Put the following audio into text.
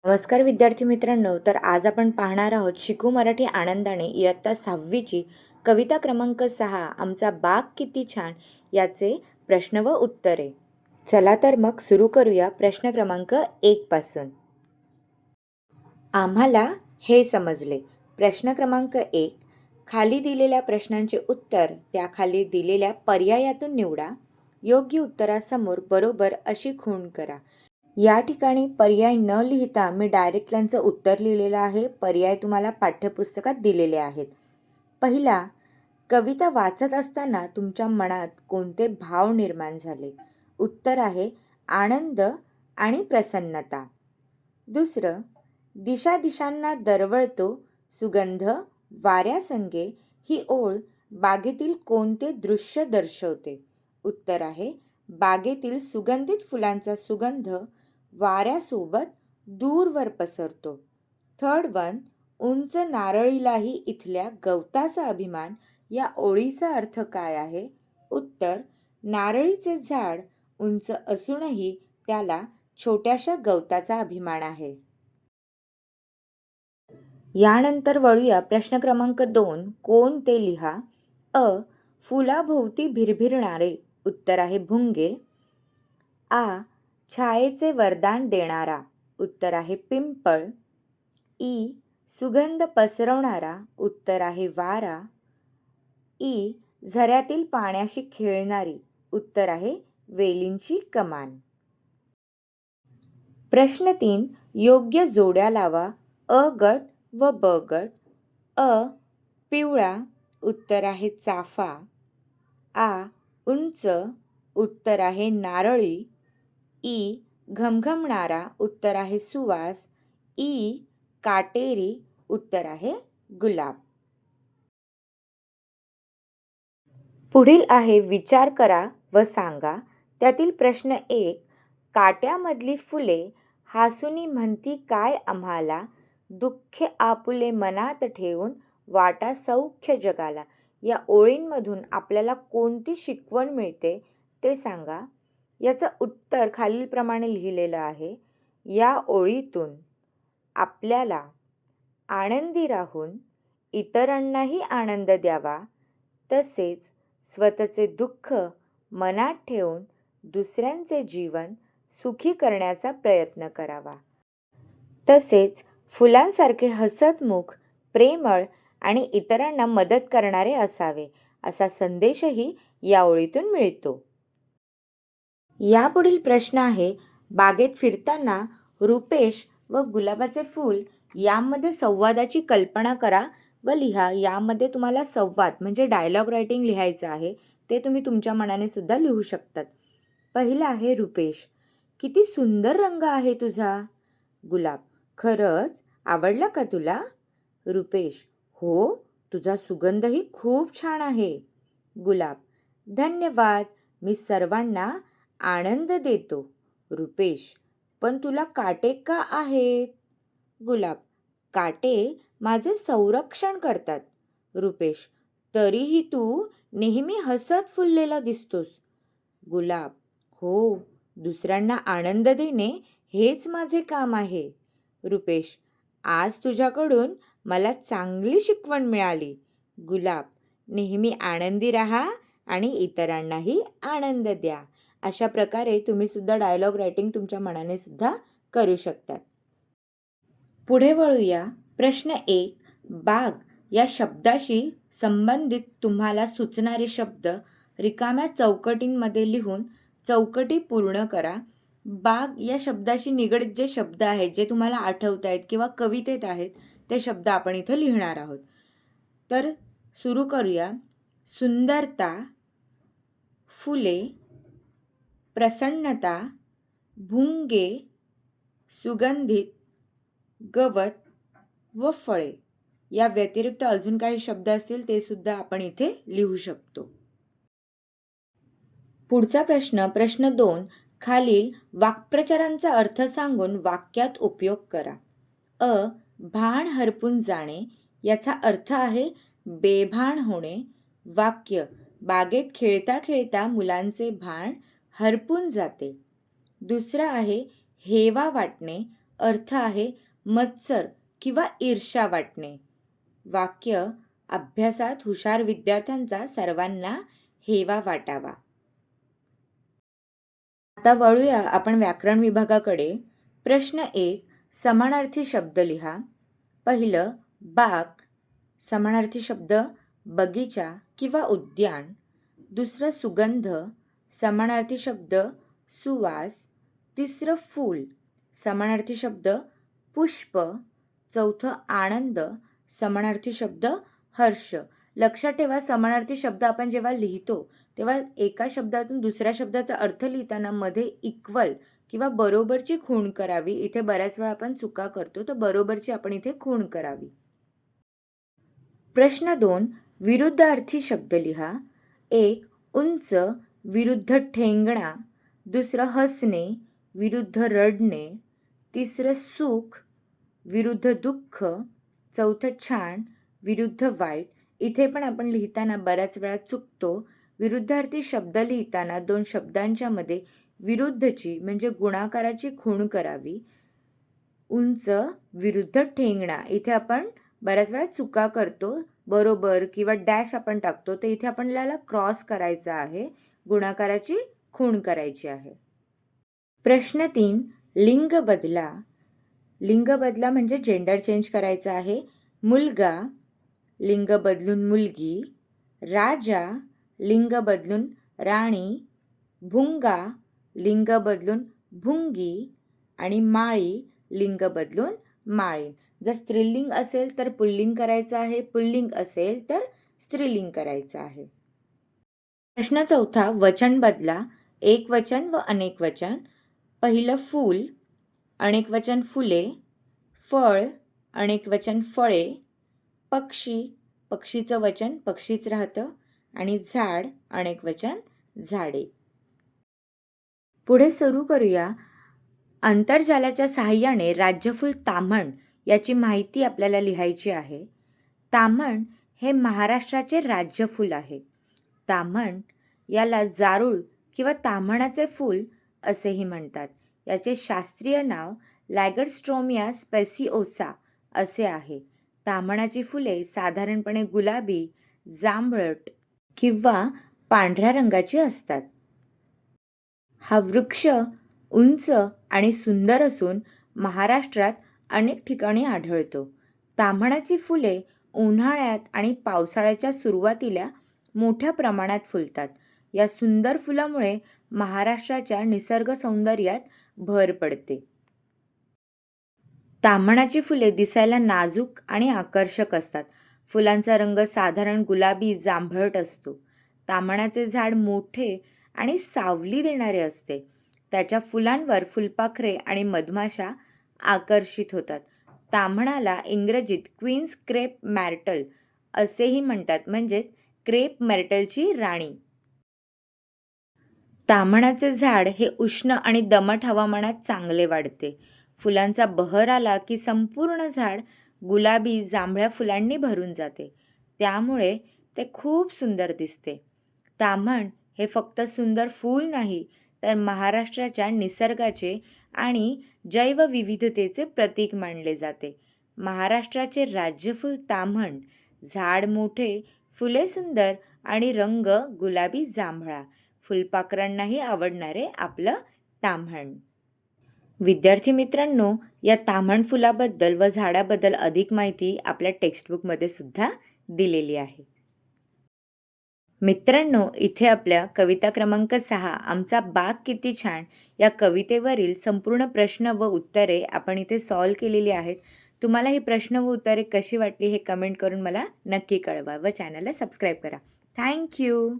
नमस्कार विद्यार्थी मित्रांनो. तर आज आपण पाहणार आहोत शिकू मराठी आनंदाने इयत्ता 6वीची कविता क्रमांक 6 आमचा बाग किती छान याचे प्रश्न व उत्तरे. चला तर मग सुरू करूया प्रश्न क्रमांक 1 पासून. आम्हाला हे समजले. प्रश्न क्रमांक 1. खाली दिलेल्या प्रश्नांचे उत्तर त्याखाली दिलेल्या पर्यायातून निवडा. योग्य उत्तरासमोर बरोबर अशी खूण करा. या ठिकाणी पर्याय न लिहिता मी डायरेक्ट त्यांचं उत्तर लिहिलेलं आहे. पर्याय तुम्हाला पाठ्यपुस्तकात दिलेले आहेत. पहिला, कविता वाचत असताना तुमच्या मनात कोणते भाव निर्माण झाले? उत्तर आहे आनंद आणि प्रसन्नता. दुसरं, दिशा दिशांना दरवळतो सुगंध वाऱ्यासंगे ही ओळ बागेतील कोणते दृश्य दर्शवते? उत्तर आहे बागेतील सुगंधित फुलांचा सुगंध वाऱ्यासोबत दूरवर पसरतो. थर्ड वन, उंच नारळीलाही इथल्या गवताचा अभिमान या ओळीचा अर्थ काय आहे? उत्तर, नारळीचे झाड उंच असूनही त्याला छोट्याशा गवताचा अभिमान आहे. यानंतर वळूया प्रश्न क्रमांक 2. कोण ते लिहा. अ. फुलाभोवती भिरभिरणारे. उत्तर आहे भुंगे. आ. छायेचे वरदान देणारा. उत्तर आहे पिंपळ. ई. सुगंध पसरवणारा. उत्तर आहे वारा. ई. झऱ्यातील पाण्याशी खेळणारी. उत्तर आहे वेलींची कमान. प्रश्न 3. योग्य जोड्या लावा. अ गट व ब गट. अ. पिवळा. उत्तर आहे चाफा. आ. उंच. उत्तर आहे नारळी. ई. घमघमणारा. उत्तर आहे सुवास. ई. काटेरी. उत्तर आहे गुलाब. पुढील आहे विचार करा व सांगा. त्यातील प्रश्न 1. काट्यामधली फुले हासुनी म्हणती काय आम्हाला, दुःखे आपुले मनात ठेवून वाटा सौख्य जगाला. या ओळींमधून आपल्याला कोणती शिकवण मिळते ते सांगा. याचं उत्तर खालीलप्रमाणे लिहिलेलं आहे. या ओळीतून आपल्याला आनंदी राहून इतरांनाही आनंद द्यावा, तसेच स्वतःचे दुःख मनात ठेवून दुसऱ्यांचे जीवन सुखी करण्याचा प्रयत्न करावा. तसेच फुलांसारखे हसतमुख, प्रेमळ आणि इतरांना मदत करणारे असावे, असा संदेशही या ओळीतून मिळतो. यापुढील प्रश्न आहे. बागेत फिरताना रुपेश व गुलाबाचे फूल यामध्ये संवादाची कल्पना करा व लिहा. यामध्ये तुम्हाला संवाद म्हणजे डायलॉग रायटिंग लिहायचं आहे. ते तुम्ही तुमच्या मनाने सुद्धा लिहू शकतात. पहिला आहे रुपेश. किती सुंदर रंग आहे तुझा. गुलाब. खरंच आवडला का तुला? रुपेश. हो, तुझा सुगंधही खूप छान आहे. गुलाब. धन्यवाद, मी सर्वांना आनंद देतो. रुपेश. पण तुला काटे का आहेत? गुलाब. काटे माझे संरक्षण करतात. रुपेश. तरीही तू नेहमी हसत फुललेला दिसतोस. गुलाब. हो, दुसऱ्यांना आनंद देणे हेच माझे काम आहे. रुपेश. आज तुझ्याकडून मला चांगली शिकवण मिळाली. गुलाब. नेहमी आनंदी राहा आणि इतरांनाही आनंद द्या. अशा प्रकारे तुम्ही सुद्धा डायलॉग रायटिंग तुमच्या मनाने सुद्धा करू शकतात. पुढे वळूया. प्रश्न 1. बाग या शब्दाशी संबंधित तुम्हाला सुचणारे शब्द रिकाम्या चौकटींमध्ये लिहून चौकटी पूर्ण करा. बाग या शब्दाशी निगडीत जे शब्द आहेत, जे तुम्हाला आठवत आहेत किंवा कवितेत आहेत, ते शब्द आपण इथं लिहिणार आहोत. तर सुरू करूया. सुंदरता, फुले, प्रसन्नता, भुंगे, सुगंधित, गवत व फळे. या व्यतिरिक्त अजून काही शब्द असतील ते सुद्धा आपण इथे लिहू शकतो. पुढचा प्रश्न, प्रश्न 2. खालील वाक्प्रचारांचा अर्थ सांगून वाक्यात उपयोग करा. अ. भान हरपून जाणे. याचा अर्थ आहे बेभान होणे. वाक्य. बागेत खेळता खेळता मुलांचे भान हरपून जाते. दुसरा आहे हेवा वाटणे. अर्थ आहे मत्सर किंवा ईर्ष्या वाटणे. वाक्य अभ्यासात हुशार विद्यार्थ्यांचा सर्वांना हेवा वाटावा. आता वळूया आपण व्याकरण विभागाकडे. प्रश्न 1, समानार्थी शब्द लिहा. पहिलं बाग, समानार्थी शब्द बगीचा किंवा उद्यान. दुसरं सुगंध, समानार्थी शब्द सुवास. तिसरं फूल, समानार्थी शब्द पुष्प. चौथं आनंद, समानार्थी शब्द हर्ष. लक्षात ठेवा, समानार्थी शब्द आपण जेव्हा लिहितो तेव्हा एका शब्दातून दुसऱ्या शब्दाचा अर्थ लिहिताना मध्ये इक्वल किंवा बरोबरची खूण करावी. इथे बऱ्याच वेळा आपण चुका करतो, तर बरोबरची आपण इथे खूण करावी. प्रश्न 2, विरुद्धार्थी शब्द लिहा. 1, उंच विरुद्ध ठेंगणा. दुसरं हसणे विरुद्ध रडणे. तिसरं सुख विरुद्ध दुःख. चौथं छान विरुद्ध वाईट. इथे पण आपण लिहिताना बऱ्याच वेळा चुकतो. विरुद्धार्थी शब्द लिहिताना दोन शब्दांच्या मध्ये विरुद्धची म्हणजे गुणाकाराची खूण करावी. उंच विरुद्ध ठेंगणा, इथे आपण बऱ्याच वेळा चुका करतो. बरोबर किंवा डॅश आपण टाकतो, तर इथे आपल्याला क्रॉस करायचा आहे, गुणाकाराची खूण करायची आहे. प्रश्न 3, लिंग बदला. लिंग बदला म्हणजे जेंडर चेंज करायचं आहे. मुलगा लिंग बदलून मुलगी. राजा लिंग बदलून राणी. भुंगा लिंग बदलून भुंगी. आणि माळी लिंग बदलून माळी. जर स्त्रीलिंग असेल तर पुल्लिंग करायचं आहे, पुल्लिंग असेल तर स्त्रीलिंग करायचं आहे. प्रश्न 4, वचन बदला. एक वचन व अनेक वचन. पहिलं फूल, अनेक वचन फुले. फळ, अनेक वचन फळे. पक्षी, पक्षीचं वचन पक्षीच राहतं. आणि झाड, अनेक वचन झाडे. पुढे सुरू करूया. आंतरजालाच्या सहाय्याने राज्यफूल ताम्हण याची माहिती आपल्याला लिहायची आहे. ताम्हण हे महाराष्ट्राचे राज्यफूल आहे. ताम्हण याला जारूळ किंवा ताम्हणाचे फूल असेही म्हणतात. याचे शास्त्रीय नाव लॅगरस्ट्रोमिया स्पेसिओसा असे आहे. ताम्हणाची फुले साधारणपणे गुलाबी, जांभळट किंवा पांढऱ्या रंगाची असतात. हा वृक्ष उंच आणि सुंदर असून महाराष्ट्रात अनेक ठिकाणी आढळतो. ताम्हणाची फुले उन्हाळ्यात आणि पावसाळ्याच्या सुरुवातीला मोठ्या प्रमाणात फुलतात. या सुंदर फुलामुळे महाराष्ट्राच्या निसर्ग सौंदर्यात भर पडते. ताम्हणाची फुले दिसायला नाजूक आणि आकर्षक असतात. फुलांचा रंग साधारण गुलाबी जांभळट असतो. ताम्हणाचे झाड मोठे आणि सावली देणारे असते. त्याच्या फुलांवर फुलपाखरे आणि मधमाशा आकर्षित होतात. ताम्हणाला इंग्रजीत क्वीन्स क्रेप मॅर्टल असेही म्हणतात, म्हणजेच क्रेप मॅर्टलची राणी. ताम्हणाचे झाड हे उष्ण आणि दमट हवामानात चांगले वाढते. फुलांचा बहर आला की संपूर्ण झाड गुलाबी जांभळ्या फुलांनी भरून जाते. त्यामुळे ते खूप सुंदर दिसते. ताम्हण हे फक्त सुंदर फूल नाही, तर महाराष्ट्राच्या निसर्गाचे आणि जैवविविधतेचे प्रतीक मानले जाते. महाराष्ट्राचे राज्यफूल ताम्हण. झाड मोठे, फुले सुंदर आणि रंग गुलाबी जांभळा. फुलपाखरांनाही आवडणारे आपलं ताम्हण. विद्यार्थी मित्रांनो, या ताम्हण फुलाबद्दल व झाडाबद्दल अधिक माहिती आपल्या टेक्स्टबुकमध्ये सुद्धा दिलेली आहे. मित्रांनो, इथे आपल्या कविता क्रमांक 6 आमचा बाग किती छान या कवितेवरील संपूर्ण प्रश्न व उत्तरे आपण इथे सॉल्व केलेली आहेत. तुम्हाला ही प्रश्न व उत्तरे कशी वाटली हे कमेंट करून मला नक्की कळवा व चॅनलला सबस्क्राईब करा. थँक्यू.